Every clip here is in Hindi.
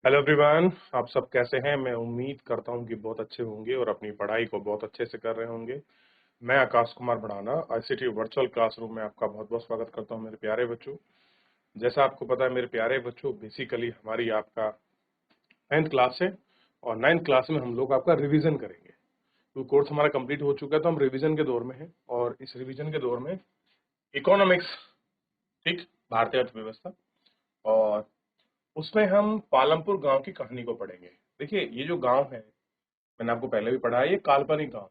हेलो एवरीवन, आप सब कैसे हैं। मैं उम्मीद करता हूं कि बहुत अच्छे होंगे और अपनी पढ़ाई को बहुत अच्छे से कर रहे होंगे। मैं Akash Kumar Bhadana ICT virtual classroom में आपका बहुत बहुत स्वागत करता हूं मेरे प्यारे बच्चों। जैसा आपको पता है मेरे प्यारे बच्चों, बेसिकली हमारी आपका 9th क्लास है और 9th क्लास में हम लोग आपका रिवीजन करेंगे। तो कोर्स हमारा कंप्लीट हो चुका है, तो हम रिवीजन के दौर में हैं और इस रिवीजन के दौर में इकोनॉमिक्स, ठीक, भारतीय अर्थव्यवस्था, और उसमें हम पालमपुर गांव की कहानी को पढ़ेंगे। देखिए, ये जो गांव है, मैंने आपको पहले भी पढ़ा है, ये काल्पनिक गांव।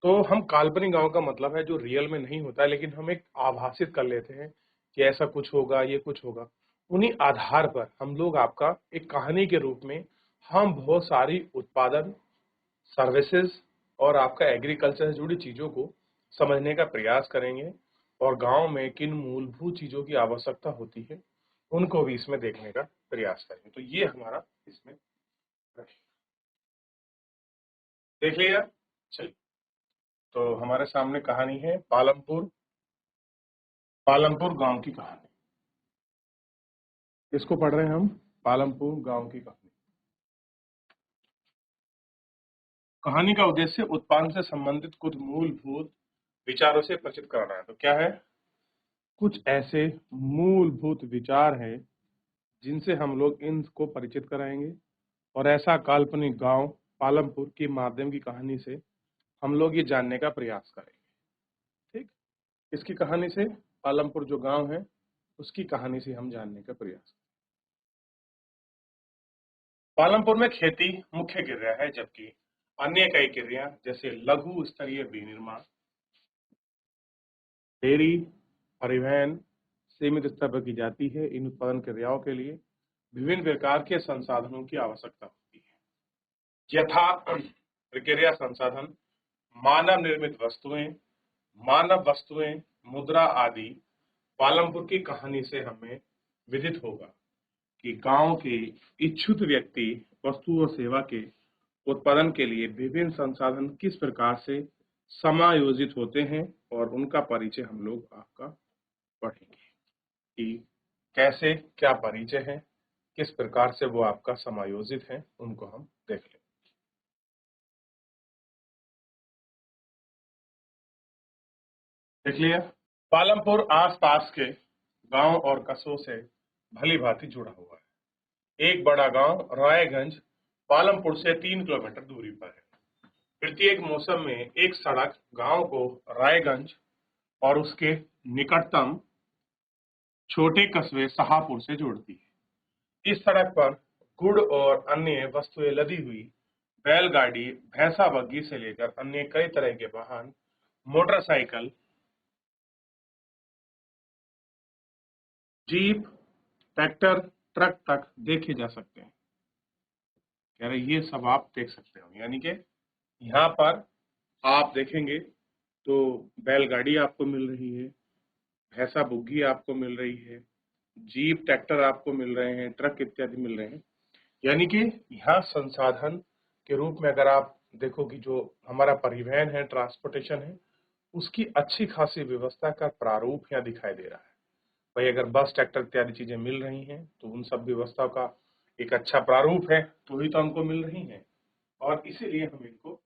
तो हम काल्पनिक गांव का मतलब है जो रियल में नहीं होता है, लेकिन हम एक आभासित कर लेते हैं कि ऐसा कुछ होगा, ये कुछ होगा। उन्हीं आधार पर हम लोग आपका एक कहानी के रूप में हम बहुत सारी उत्पादन, सर्विसेज और आपका एग्रीकल्चर से जुड़ी चीजों को समझने का प्रयास करेंगे और गांव में किन मूलभूत चीजों की आवश्यकता होती है उनको भी इसमें देखने का प्रयास करेंगे। तो ये हमारा इसमें रहेगा। देख लिया, चलिए। तो हमारे सामने कहानी है पालमपुर पालमपुर गांव की कहानी। इसको पढ़ रहे हैं हम, पालमपुर गांव की कहानी। कहानी का उद्देश्य उत्पादन से संबंधित कुछ मूलभूत विचारों से परिचित कराना है। तो क्या है? कुछ ऐसे मूलभूत विचार हैं जिनसे हम लोग इनको परिचित कराएंगे और ऐसा काल्पनिक गांव पालमपुर के माध्यम की कहानी से हम लोग ये जानने का प्रयास करेंगे। ठीक, इसकी कहानी से, पालमपुर जो गांव है उसकी कहानी से हम जानने का प्रयास। पालमपुर में खेती मुख्य क्रिया है, जबकि अन्य कई क्रिया जैसे लघु स्तरीय विनिर्माण, डेयरी, परिवहन सीमित स्तर पर की जाती है। इन उत्पादन क्रियाओं के लिए विभिन्न प्रकार के संसाधनों की आवश्यकता होती है, यथा प्रक्रिया संसाधन, मानव निर्मित वस्तुएं, मुद्रा आदि। पालमपुर की कहानी से हमें विदित होगा कि गांव के इच्छुक व्यक्ति वस्तु और सेवा के उत्पादन के लिए विभिन्न संसाधन किस प्रकार से समायोजित होते हैं और उनका परिचय हम लोग आपका पढ़ेंगे कि कैसे, क्या परिचय है, किस प्रकार से वो आपका समायोजित है, उनको हम देख लें। देख लिया, पालमपुर आसपास के गांव और कस्बों से भली भांति जुड़ा हुआ है। एक बड़ा गांव रायगंज पालमपुर से 3 किलोमीटर दूरी पर है। प्रत्येक मौसम में एक सड़क गांव को रायगंज और उसके निकटतम छोटे कस्बे शाहपुर से जोड़ती है। इस सड़क पर गुड़ और अन्य वस्तुएं लदी हुई बैलगाड़ी, भैंसा बग्घी से लेकर अन्य कई तरह के वाहन, मोटरसाइकिल, जीप, ट्रैक्टर, ट्रक तक देखे जा सकते हैं। कह रहे ये सब आप देख सकते हो, यानी कि यहाँ पर आप देखेंगे तो बैलगाड़ी आपको मिल रही है, भैंसा बुग्गी आपको मिल रही है, जीप, ट्रैक्टर आपको मिल रहे हैं, ट्रक इत्यादि मिल रहे हैं। यानी कि यहाँ संसाधन के रूप में अगर आप देखो कि जो हमारा परिवहन है, ट्रांसपोर्टेशन है, उसकी अच्छी खासी व्यवस्था का प्रारूप यहाँ दिखाई दे रहा है। भाई अगर बस, ट्रैक्टर इत्यादि चीजें मिल रही हैं तो उन सब व्यवस्था का एक अच्छा प्रारूप है, तो ही तो हमको मिल रही हैं और इसीलिए हम इनको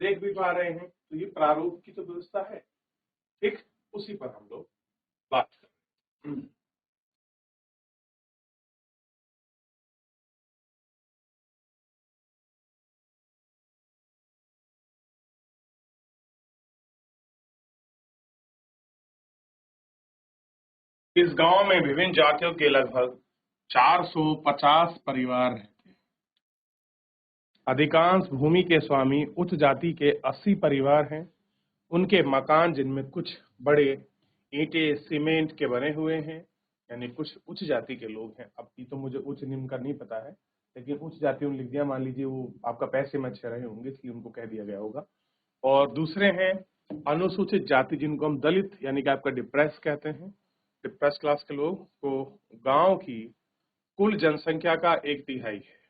देख भी पा रहे हैं। तो ये प्रारूप की तो व्यवस्था है, ठीक, उसी पर हम लोग बात कर रहे हैं। इस गांव में विभिन्न जातियों के लगभग 450 परिवार रहते हैं। अधिकांश भूमि के स्वामी उच्च जाति के 80 परिवार हैं। उनके मकान, जिनमें कुछ बड़े ईंटे सीमेंट के बने हुए हैं, यानी कुछ उच्च जाति के लोग हैं। अब ये तो मुझे उच्च निम्न का नहीं पता है, लेकिन उच्च जाति उन्होंने लिख दिया, मान लीजिए वो आपका पैसे में अच्छे रहे होंगे इसलिए उनको कह दिया गया होगा। और दूसरे हैं अनुसूचित जाति, जिनको हम दलित यानी कि आपका डिप्रेस कहते हैं, डिप्रेस क्लास के लोग। को गांव की कुल जनसंख्या का 1/3 है।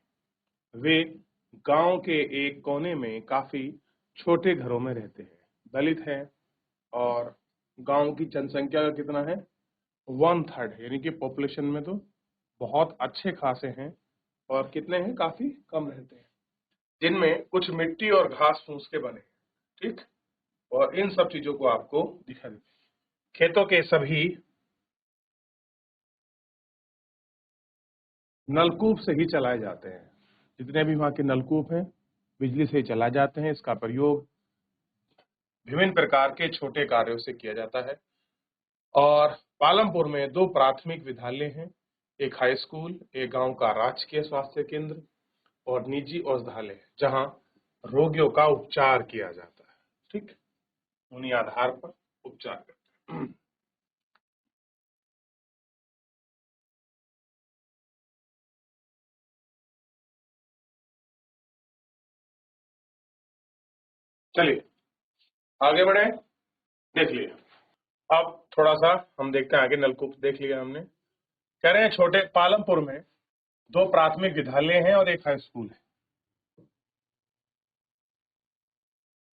वे गांव के एक कोने में काफी छोटे घरों में रहते हैं, दलित हैं। और गांव की जनसंख्या का कितना है? 1/3, यानी कि पॉपुलेशन में तो बहुत अच्छे खासे हैं और कितने हैं, काफी कम रहते हैं, जिनमें कुछ मिट्टी और घास फूस के बने, ठीक। और इन सब चीजों को आपको दिखा देते हैं। खेतों के सभी नलकूप से ही चलाए जाते हैं, जितने भी वहां के नलकूप हैं बिजली से ही चलाए जाते हैं। इसका प्रयोग विभिन्न प्रकार के छोटे कार्यों से किया जाता है। और पालमपुर में 2 प्राथमिक विद्यालय हैं, एक हाई स्कूल, एक गांव का राजकीय स्वास्थ्य केंद्र और निजी औषधालय, जहां रोगियों का उपचार किया जाता है, ठीक। उन्हीं आधार पर उपचार करते हैं। चलिए आगे बढ़े, देख लिए। अब थोड़ा सा हम देखते हैं आगे। नलकूप देख लिया हमने। कह रहे हैं छोटे पालमपुर में 2 प्राथमिक विद्यालय हैं और एक हाई स्कूल है।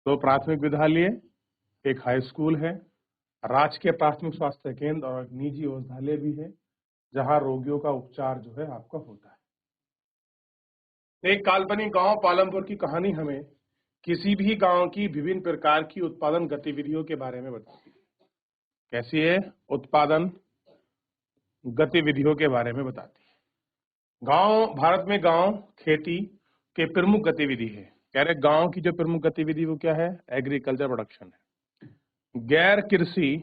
2 प्राथमिक विद्यालय, एक हाई स्कूल है, राजकीय प्राथमिक स्वास्थ्य केंद्र और एक निजी औषधालय भी है, जहां रोगियों का उपचार जो है आपका होता है। एक काल्पनिक गांव पालमपुर की कहानी हमें किसी भी गांव की विभिन्न प्रकार की उत्पादन गतिविधियों के बारे में बताती है। कैसी है? उत्पादन गतिविधियों के बारे में बताती है। गांव, भारत में गांव खेती के प्रमुख गतिविधि है। कह रहे गांव की जो प्रमुख गतिविधि वो क्या है? एग्रीकल्चर प्रोडक्शन है। गैर कृषि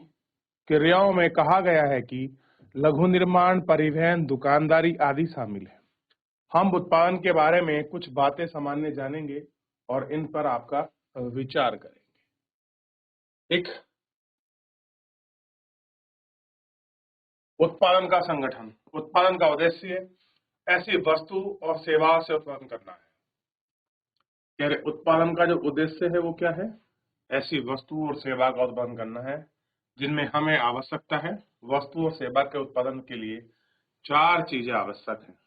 क्रियाओं में कहा गया है कि लघु निर्माण, परिवहन, दुकानदारी आदि शामिल है। हम उत्पादन के बारे में कुछ बातें सामान्य जानेंगे और इन पर आपका विचार करेंगे। एक, उत्पादन का संगठन। उत्पादन का उद्देश्य ऐसी वस्तु और सेवा से उत्पादन करना है। कह रहे उत्पादन का जो उद्देश्य है वो क्या है? ऐसी वस्तु और सेवा का उत्पादन करना है जिनमें हमें आवश्यकता है। वस्तु और सेवा के उत्पादन के लिए 4 चीजें आवश्यक हैं।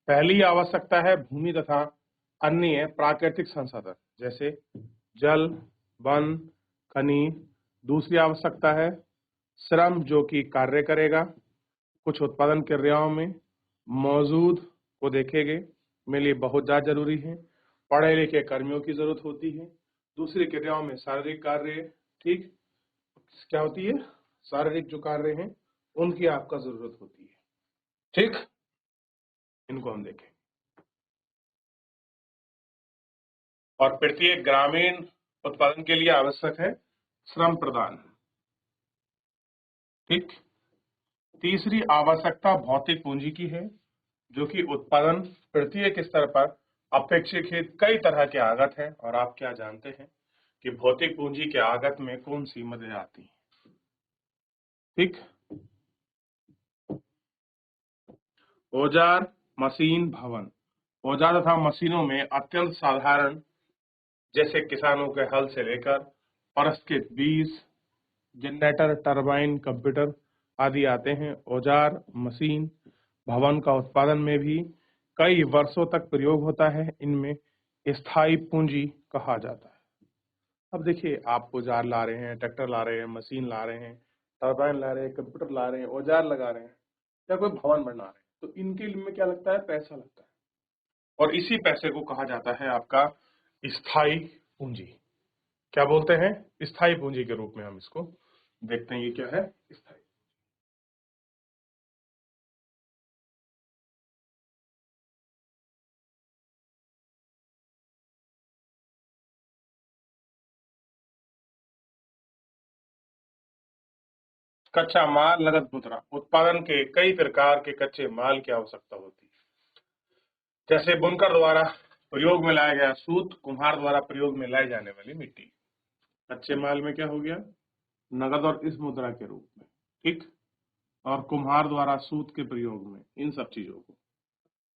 पहली आवश्यकता है भूमि तथा अन्य प्राकृतिक संसाधन, जैसे जल, वन, खनिज। दूसरी आवश्यकता है श्रम, जो कि कार्य करेगा कुछ उत्पादन क्रियाओं में मौजूद को देखेंगे, मेरे लिए बहुत ज्यादा जरूरी है। पढ़े लिखे कर्मियों की जरूरत होती है। दूसरी क्रियाओं में शारीरिक कार्य, ठीक, क्या होती है? शारीरिक जो कार्य हैं उनकी आपका जरूरत होती है, ठीक। इनको हम देखें। और प्रत्येक ग्रामीण उत्पादन के लिए आवश्यक है श्रम प्रदान, ठीक। तीसरी आवश्यकता भौतिक पूंजी की है, जो कि उत्पादन प्रत्येक स्तर पर अपेक्षित कई तरह के आगत हैं और आप क्या जानते हैं कि भौतिक पूंजी के आगत में कौन सी मदद आती है, ठीक। औजार, मशीन, भवन। औजार तथा मशीनों में अत्यंत साधारण, जैसे किसानों के हल से लेकर परस के बीज, जनरेटर, टरबाइन, कंप्यूटर आदि आते हैं। औजार, मशीन, भवन का उत्पादन में भी कई वर्षों तक प्रयोग होता है। इनमें स्थायी पूंजी कहा जाता है। अब देखिए, आप औजार ला रहे हैं, ट्रैक्टर ला रहे हैं, मशीन ला रहे हैं, टरबाइन ला रहे हैं, कंप्यूटर ला रहे हैं, औजार लगा रहे हैं या कोई भवन बना रहे हैं, तो इनके लिए में क्या लगता है? पैसा लगता है। और इसी पैसे को कहा जाता है आपका स्थायी पूंजी। क्या बोलते हैं? स्थायी पूंजी के रूप में हम इसको देखते हैं। ये क्या है? स्थायी। कच्चा माल, नगद मुद्रा। उत्पादन के कई प्रकार के कच्चे माल की आवश्यकता होती है, जैसे बुनकर द्वारा प्रयोग में लाया गया सूत, कुम्हार द्वारा प्रयोग में लाई जाने वाली मिट्टी। कच्चे माल में क्या हो गया? नगद और इस मुद्रा के रूप में, ठीक। और कुम्हार द्वारा सूत के प्रयोग में, इन सब चीजों को।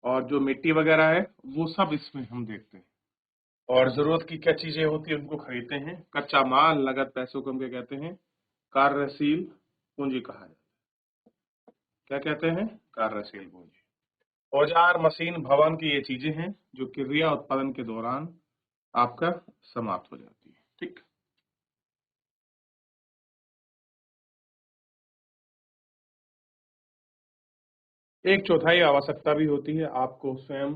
और जो मिट्टी वगैरह है वो सब इसमें हम देखते हैं। और जरूरत की क्या चीजें होती है उनको खरीदते हैं। कच्चा माल, नगद पैसों को हम क्या कहते हैं? कार्यशील पूंजी कहा जाता है। क्या कहते हैं? कार्यशील पूंजी। औजार, मशीन, भवन की ये चीजें हैं जो क्रिया उत्पादन के दौरान आपका समाप्त हो जाती है, ठीक। एक चौथाई आवश्यकता भी होती है। आपको स्वयं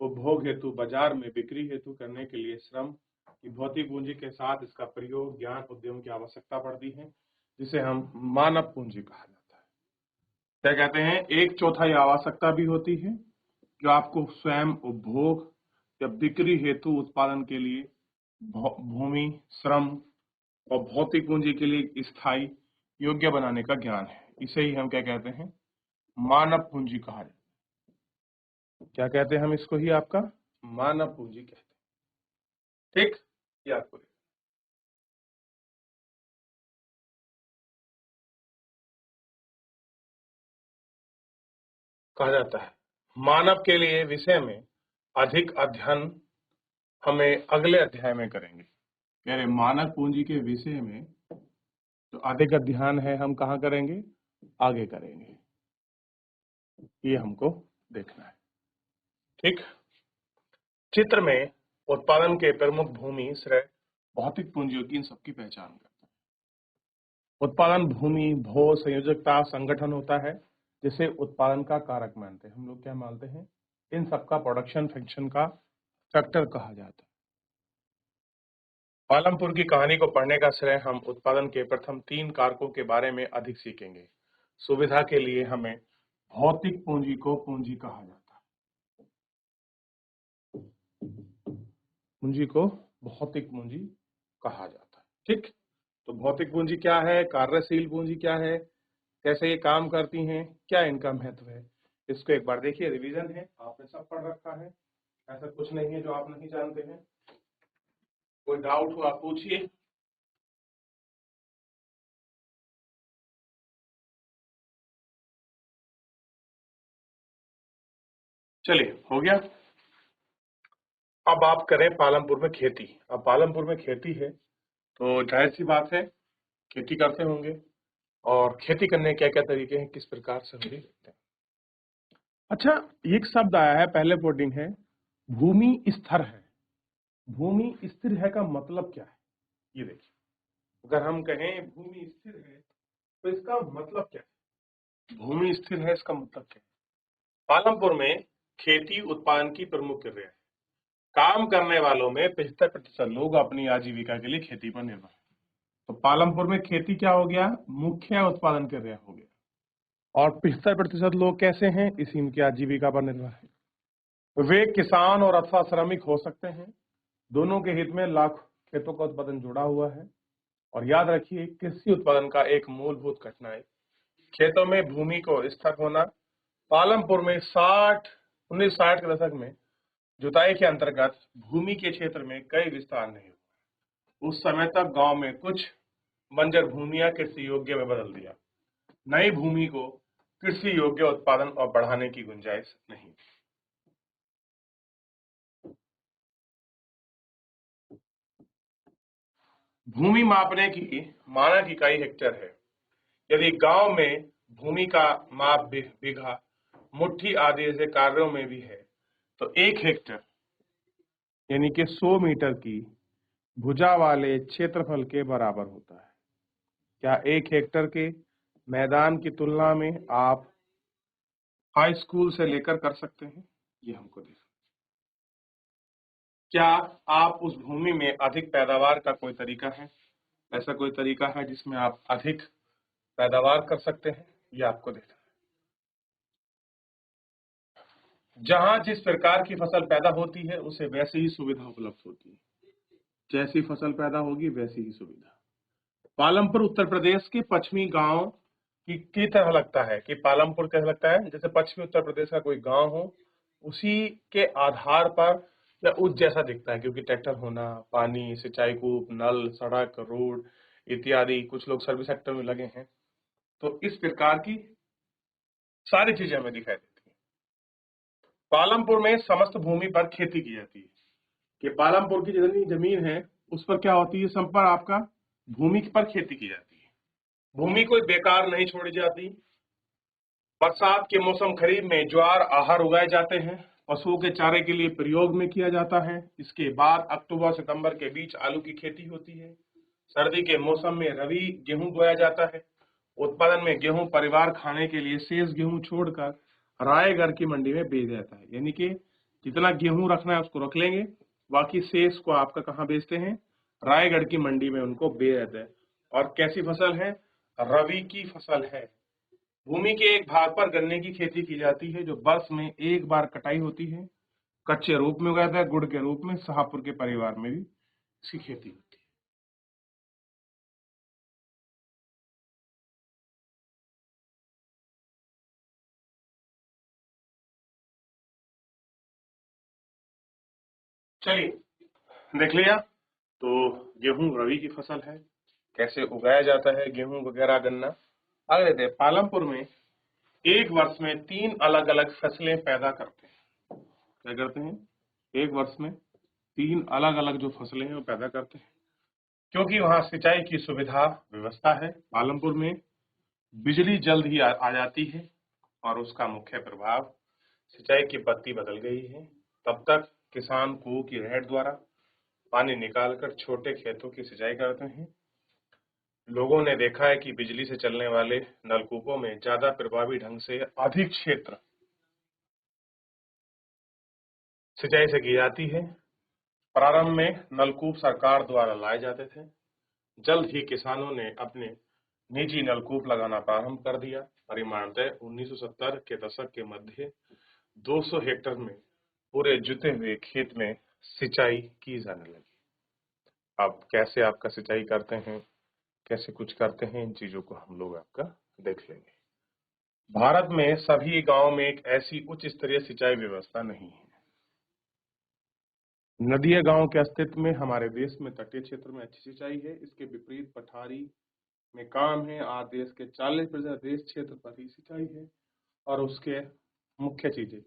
उपभोग हेतु बाजार में बिक्री हेतु करने के लिए श्रम की भौतिक पूंजी के साथ इसका प्रयोग ज्ञान उद्यम की आवश्यकता पड़ती है, जिसे हम मानव पूंजी कहा जाता है। क्या कहते हैं? एक चौथाई आवश्यकता भी होती है जो आपको स्वयं उपभोग या बिक्री हेतु उत्पादन के लिए भूमि, श्रम और भौतिक पूंजी के लिए स्थायी योग्य बनाने का ज्ञान है। इसे ही हम क्या कहते हैं? मानव पूंजी कहा जाता है। क्या कहते हैं हम इसको? ही आपका मानव पूंजी कहते हैं। ठीक, ये आपको कहा जाता है। मानव के लिए विषय में अधिक अध्ययन हमें अगले अध्याय में करेंगे। यानी मानव पूंजी के विषय में जो अधिक अध्ययन है हम कहाँ करेंगे? आगे करेंगे। ये हमको देखना है। ठीक, चित्र में उत्पादन के प्रमुख भूमि, श्रेय, भौतिक पूंजियों की इन सबकी पहचान करता है। उत्पादन भूमि भो संयोजकता संगठन होता है जिसे उत्पादन का कारक मानते हैं। हम लोग क्या मानते हैं? इन सबका प्रोडक्शन फंक्शन का फैक्टर कहा जाता है। पालमपुर की कहानी को पढ़ने का श्रेय हम उत्पादन के प्रथम 3 कारकों के बारे में अधिक सीखेंगे। सुविधा के लिए हमें भौतिक पूंजी को पूंजी कहा जाता है। पूंजी को भौतिक पूंजी कहा जाता है। ठीक, तो भौतिक पूंजी क्या है, कार्यशील पूंजी क्या है, कैसे ये काम करती हैं, क्या इनका महत्व है, इसको एक बार देखिए। रिवीजन है, आपने सब पढ़ रखा है, ऐसा कुछ नहीं है जो आप नहीं जानते हैं। कोई डाउट हो आप पूछिए। चलिए, हो गया। अब आप करें पालमपुर में खेती। अब पालमपुर में खेती है तो जाहिर सी बात है खेती करते होंगे, और खेती करने के क्या क्या तरीके हैं, किस प्रकार से होंगे देखते हैं। अच्छा, एक शब्द आया है, पहले कोडिंग है, भूमि स्थिर है। भूमि स्थिर है का मतलब क्या है? ये देखिए, अगर हम कहें भूमि स्थिर है तो इसका मतलब क्या है? भूमि स्थिर है इसका मतलब क्या है? पालमपुर में खेती उत्पादन की प्रमुख क्रिया है। काम करने वालों में 75% लोग अपनी आजीविका के लिए खेती पर निर्भर है। तो पालमपुर में खेती क्या हो गया? मुख्य उत्पादन क्रिया हो गया। और 75% लोग कैसे हैं? इसी इनकी आजीविका पर निर्भर है। वे किसान और अथवा श्रमिक हो सकते हैं। दोनों के हित में लाख खेतों का उत्पादन जुड़ा हुआ है। और याद रखिए, कृषि उत्पादन का एक मूलभूत घटना है खेतों में भूमि को स्थिर होना। पालमपुर में 1960 के दशक में जुताई के अंतर्गत भूमि के क्षेत्र में कई विस्तार नहीं हुआ। उस समय तक गांव में कुछ बंजर भूमियां कृषि योग्य में बदल दिया। नई भूमि को कृषि योग्य उत्पादन और बढ़ाने की गुंजाइश नहीं। भूमि मापने की मानक इकाई हेक्टेयर है। यदि गांव में भूमि का माप बीघा, मुट्ठी आदि जैसे कार्यों में भी है तो 1 हेक्टेयर यानी कि 100 मीटर की भुजा वाले क्षेत्रफल के बराबर होता है। क्या 1 हेक्टेयर के मैदान की तुलना में आप हाई स्कूल से लेकर कर सकते हैं? ये हमको देखना। क्या आप उस भूमि में अधिक पैदावार का कोई तरीका है? ऐसा कोई तरीका है जिसमें आप अधिक पैदावार कर सकते हैं? ये आपको देखना है। जहां जिस प्रकार की फसल पैदा होती है उसे वैसी ही सुविधा उपलब्ध होती है। जैसी फसल पैदा होगी वैसी ही सुविधा। पालमपुर उत्तर प्रदेश के पश्चिमी गांव की तरह लगता है। कि पालमपुर कैसा लगता है? जैसे पश्चिमी उत्तर प्रदेश का कोई गांव हो, उसी के आधार पर या उस जैसा दिखता है, क्योंकि ट्रैक्टर होना, पानी, सिंचाई कूप, नल, सड़क, रोड इत्यादि, कुछ लोग सर्विस सेक्टर में लगे हैं, तो इस प्रकार की सारी चीजें हमें दिखाई देती है। पालमपुर में समस्त भूमि पर खेती की जाती है। कि पालमपुर की जितनी जमीन है उस पर क्या होती है? सब पर आपका भूमि पर खेती की जाती है। भूमि कोई बेकार नहीं छोड़ी जाती। बरसात के मौसम खरीफ में ज्वार आहार उगाए जाते हैं। पशुओं के चारे के लिए प्रयोग में किया जाता है। इसके बाद अक्टूबर सितंबर के बीच आलू की खेती होती है। सर्दी के मौसम में रबी गेहूं बोया जाता है। उत्पादन में गेहूं परिवार खाने के लिए शेष गेहूं छोड़कर रायगढ़ की मंडी में बेच देता है। यानी कि जितना गेहूं रखना है उसको रख लेंगे, बाकी शेष को आपका कहाँ बेचते हैं? रायगढ़ की मंडी में उनको बेच देते हैं। और कैसी फसल है? रबी की फसल है। भूमि के एक भाग पर गन्ने की खेती की जाती है, जो वर्ष में एक बार कटाई होती है। कच्चे रूप में उगाया जाता है, गुड़ के रूप में। शाहपुर के परिवार में भी इसकी खेती होती है। चलिए, देख लिया। तो गेहूं रबी की फसल है। कैसे उगाया जाता है गेहूं वगैरह, गन्ना, आगे देखते हैं। पालमपुर में एक वर्ष में 3 अलग अलग फसलें पैदा करते हैं। क्या करते हैं? एक वर्ष में 3 अलग अलग जो फसलें हैं वो पैदा करते हैं, क्योंकि वहां सिंचाई की सुविधा व्यवस्था है। पालमपुर में बिजली जल्द ही आ जाती है, और उसका मुख्य प्रभाव सिंचाई की पद्धति बदल गई है। तब तक किसान कुओं की नहर द्वारा पानी निकालकर छोटे खेतों की सिंचाई करते हैं। लोगों ने देखा है कि बिजली से चलने वाले नलकूपों में ज्यादा प्रभावी ढंग से अधिक क्षेत्र सिंचाई से की जाती है। प्रारंभ में नलकूप सरकार द्वारा लाए जाते थे। जल्द ही किसानों ने अपने निजी नलकूप लगाना प्रारंभ कर दिया। परिमाणतः 1970 के दशक के मध्य 200 हेक्टेयर में पूरे जुते हुए खेत में सिंचाई की जाने लगी। अब कैसे आपका सिंचाई करते हैं, कैसे कुछ करते हैं, इन चीजों को हम लोग आपका देख लेंगे। भारत में सभी गांव में एक ऐसी उच्च स्तरीय सिंचाई व्यवस्था नहीं है। नदियां गांव के अस्तित्व में हमारे देश में तटीय क्षेत्र में अच्छी सिंचाई है। इसके विपरीत पठारी में काम है। आज देश के 40% देश क्षेत्र पर ही सिंचाई है, और उसके मुख्य चीजें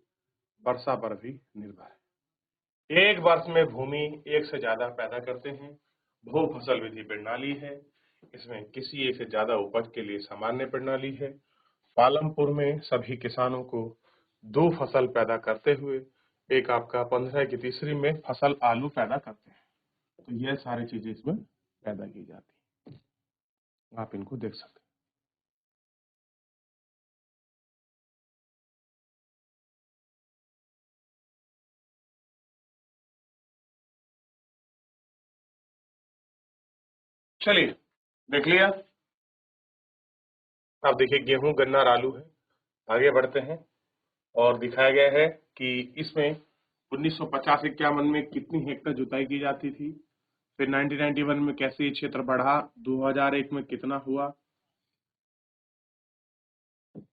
वर्षा पर भी निर्भर है। एक वर्ष में भूमि एक से ज्यादा पैदा करते हैं। बहु फसल विधि प्रणाली है। इसमें किसी एक से ज्यादा उपज के लिए सामान्य प्रणाली है। पालमपुर में सभी किसानों को 2 फसल पैदा करते हुए एक आपका 15 की तीसरी में फसल आलू पैदा करते हैं। तो यह सारी चीजें इसमें पैदा की जाती हैं। आप इनको देख सकते हैं। चलिए, देख लिया। अब देखिए, गेहूं, गन्ना और आलू है। आगे बढ़ते हैं। और दिखाया गया है कि इसमें 1950-51 में कितनी हेक्टेयर जुताई की जाती थी। फिर 1991 में कैसे ये क्षेत्र बढ़ा, 2001 में कितना हुआ,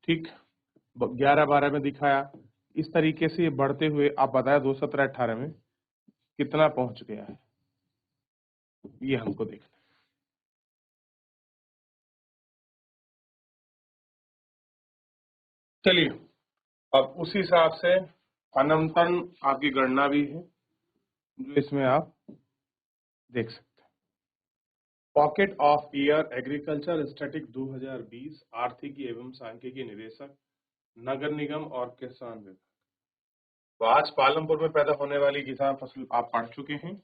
ठीक, 11-12 में दिखाया। इस तरीके से ये बढ़ते हुए आप बताया 2017-18 में कितना पहुंच गया है, ये हमको देखना है। चलिए, अब उसी हिसाब से अनंतन आपकी गणना भी है, जो इसमें आप देख सकते हैं। Pocket of year agriculture static 2020 आर्थिकी एवं सांख्यिकी निदेशक, नगर निगम और किसान विभाग। तो आज पालमपुर में पैदा होने वाली किसान फसल आप पढ़ चुके हैं,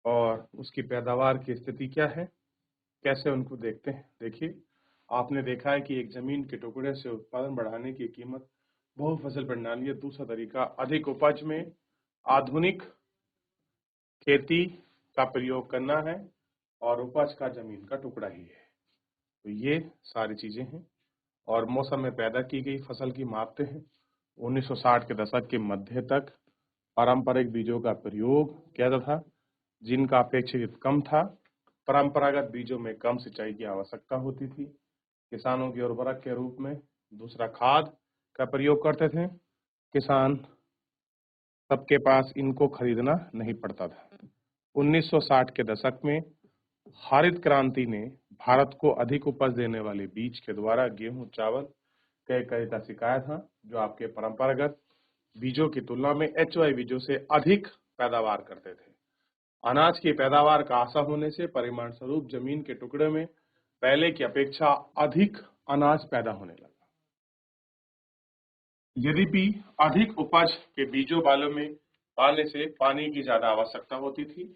और उसकी पैदावार की स्थिति क्या है, कैसे उनको देखते हैं। देखिए, आपने देखा है कि एक जमीन के टुकड़े से उत्पादन बढ़ाने की कीमत बहु फसल प्रणाली है। दूसरा तरीका अधिक उपज में आधुनिक खेती का प्रयोग करना है, और उपज का जमीन का टुकड़ा ही है। तो ये सारी चीजें हैं। और मौसम में पैदा की गई फसल की मापते हैं। 1960 के दशक के मध्य तक पारंपरिक बीजों का प्रयोग किया जाता था, जिनका अपेक्षाकृत कम था। परंपरागत बीजों में कम सिंचाई की आवश्यकता होती थी। किसानों की उर्वरक के रूप में दूसरा खाद का प्रयोग करते थे। किसान सबके पास इनको खरीदना नहीं पड़ता था। 1960 के दशक में हरित क्रांति ने भारत को अधिक उपज देने वाले बीज के द्वारा गेहूं, चावल के कई का सिखाया था, जो आपके परंपरागत बीजों की तुलना में HY बीजों से अधिक पैदावार करते थे। अनाज की पैदावार का आशा होने से परिमाण स्वरूप जमीन के टुकड़े में पहले की अपेक्षा अधिक अनाज पैदा होने लगा। यद्यपि अधिक उपज के बीजों बालों में पालने से पानी की ज्यादा आवश्यकता होती थी,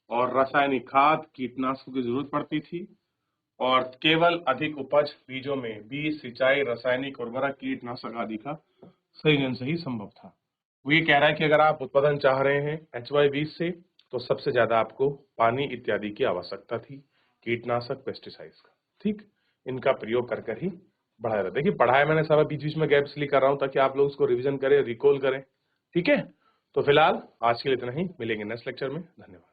और रासायनिक खाद, कीटनाशकों की जरूरत पड़ती थी। और केवल अधिक उपज बीजों में बीज, सिंचाई, रासायनिक उर्वरक, कीटनाशक आदि का सही आंसर ही संभव था। वो ये कह रहा है कि अगर आप उत्पादन चाह रहे हैं HY20 से तो सबसे ज्यादा आपको पानी इत्यादि की आवश्यकता थी, कीटनाशक, पेस्टिसाइड्स का। ठीक, इनका प्रयोग कर ही बढ़ाया जाता है। देखिए पढ़ाया मैंने सारा, बीच बीच में गैप इसलिए कर रहा हूं ताकि आप लोग उसको रिवीजन करें, रिकॉल करें। ठीक है, तो फिलहाल आज के लिए इतना ही, मिलेंगे नेक्स्ट लेक्चर में। धन्यवाद।